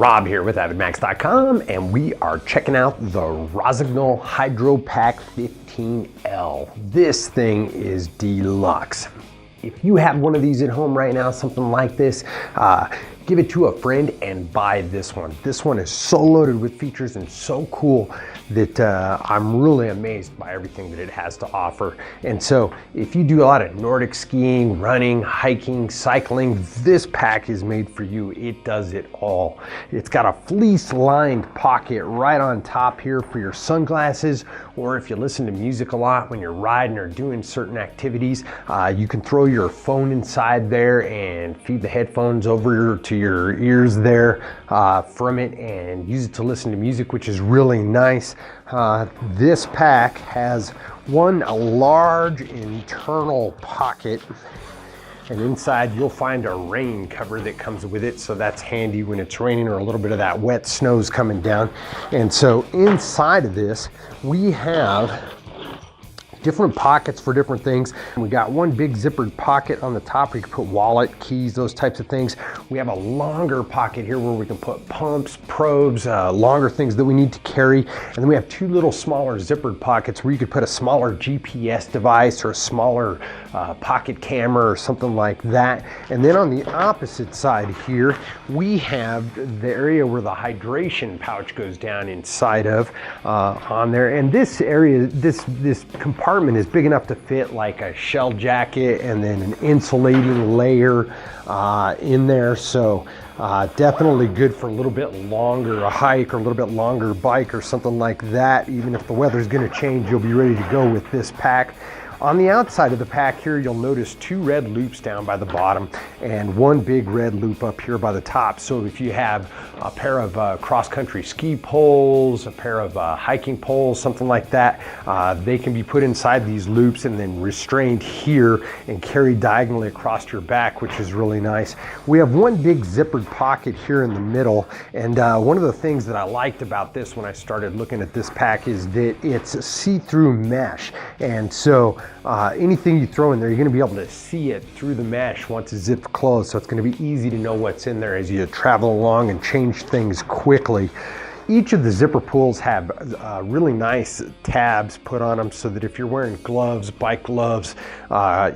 Rob here with AvidMax.com, and we are checking out the Rossignol Hydro Pack 15L. This thing is deluxe. If you have one of these at home right now, something like this, give it to a friend and buy this one. This one is so loaded with features and so cool that I'm really amazed by everything that it has to offer. And so if you do a lot of Nordic skiing, running, hiking, cycling, this pack is made for you. It does it all. It's got a fleece lined pocket right on top here for your sunglasses, or if you listen to music a lot when you're riding or doing certain activities, you can throw your phone inside there and feed the headphones over to your ears there from it and use it to listen to music, which is really nice. This pack has one large internal pocket, and inside you'll find a rain cover that comes with it, so that's handy when it's raining or a little bit of that wet snow's coming down. And so inside of this we have different pockets for different things. We got one big zippered pocket on the top where you can put wallet, keys, those types of things. We have a longer pocket here where we can put pumps, probes, longer things that we need to carry. And then we have two little smaller zippered pockets where you could put a smaller GPS device or a smaller pocket camera or something like that. And then on the opposite side here, we have the area where the hydration pouch goes down inside of on there. And this area, this compartment is big enough to fit like a shell jacket and then an insulating layer in there. So definitely good for a little bit longer a hike or a little bit longer bike or something like that. Even if the weather's going to change, you'll be ready to go with this pack. On the outside of the pack here, you'll notice two red loops down by the bottom and one big red loop up here by the top. So if you have a pair of cross-country ski poles, a pair of hiking poles, something like that, they can be put inside these loops and then restrained here and carried diagonally across your back, which is really nice. We have one big zippered pocket here in the middle, and one of the things that I liked about this when I started looking at this pack is that it's a see-through mesh. And so anything you throw in there, you're going to be able to see it through the mesh once it's zipped closed. So it's going to be easy to know what's in there as you travel along and change things quickly. Each of the zipper pulls have really nice tabs put on them so that if you're wearing gloves, bike gloves,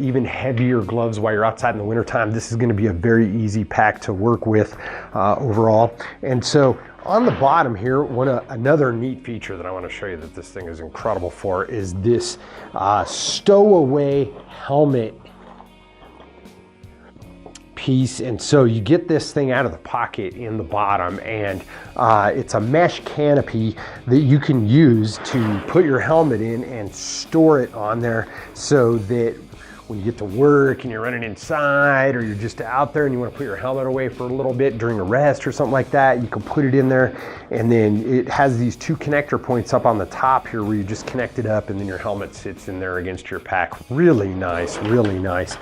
even heavier gloves while you're outside in the wintertime, this is going to be a very easy pack to work with overall. And so on the bottom here, another neat feature that I want to show you that this thing is incredible for is this stowaway helmet piece. And so you get this thing out of the pocket in the bottom, and it's a mesh canopy that you can use to put your helmet in and store it on there, so that when you get to work and you're running inside, or you're just out there and you want to put your helmet away for a little bit during a rest or something like that, you can put it in there. And then it has these two connector points up on the top here where you just connect it up, and then your helmet sits in there against your pack. Really nice, really nice.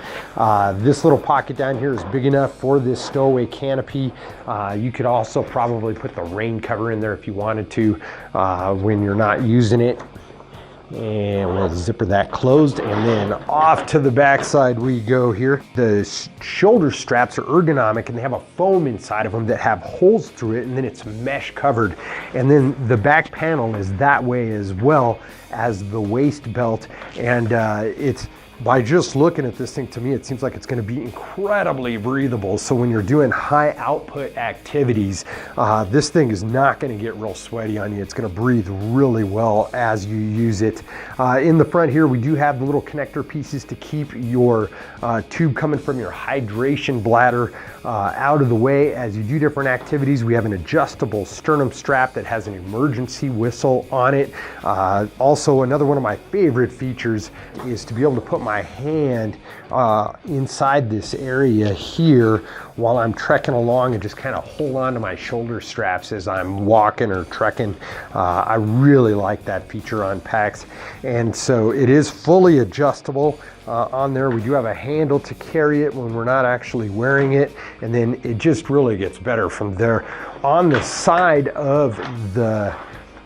This little pocket down here is big enough for this stowaway canopy. You could also probably put the rain cover in there if you wanted to when you're not using it. And we'll zipper that closed, and then off to the back side we go here. The shoulder straps are ergonomic, and they have a foam inside of them that have holes through it, and then it's mesh covered. And then the back panel is that way as well as the waist belt. And it's, by just looking at this thing, to me it seems like it's going to be incredibly breathable. So when you're doing high output activities, this thing is not going to get real sweaty on you. It's going to breathe really well as you use it. In the front here we do have the little connector pieces to keep your tube coming from your hydration bladder out of the way as you do different activities. We have an adjustable sternum strap that has an emergency whistle on it. Also, another one of my favorite features is to be able to put my hand inside this area here while I'm trekking along and just kind of hold on to my shoulder straps as I'm walking or trekking. I really like that feature on packs. And so it is fully adjustable on there. We do have a handle to carry it when we're not actually wearing it, and then it just really gets better from there. On the side of the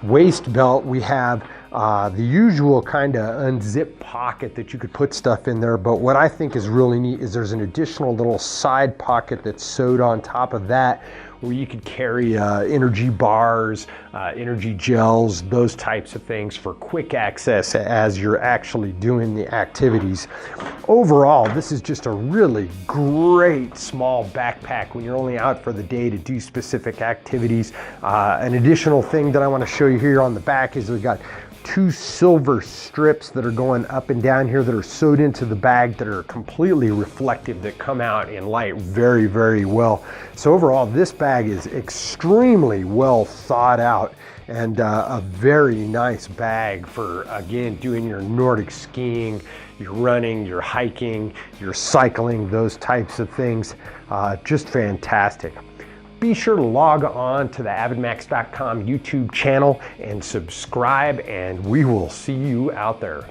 waist belt, we have the usual kind of unzip pocket that you could put stuff in there, but what I think is really neat is there's an additional little side pocket that's sewed on top of that where you could carry energy bars, energy gels, those types of things for quick access as you're actually doing the activities. Overall, this is just a really great small backpack when you're only out for the day to do specific activities. An additional thing that I want to show you here on the back is we've got 2 silver strips that are going up and down here that are sewed into the bag that are completely reflective, that come out in light very, very well. So overall, this bag is extremely well thought out and a very nice bag for, again, doing your Nordic skiing, your running, your hiking, your cycling, those types of things. Just fantastic. Be sure to log on to the AvidMax.com YouTube channel and subscribe, and we will see you out there.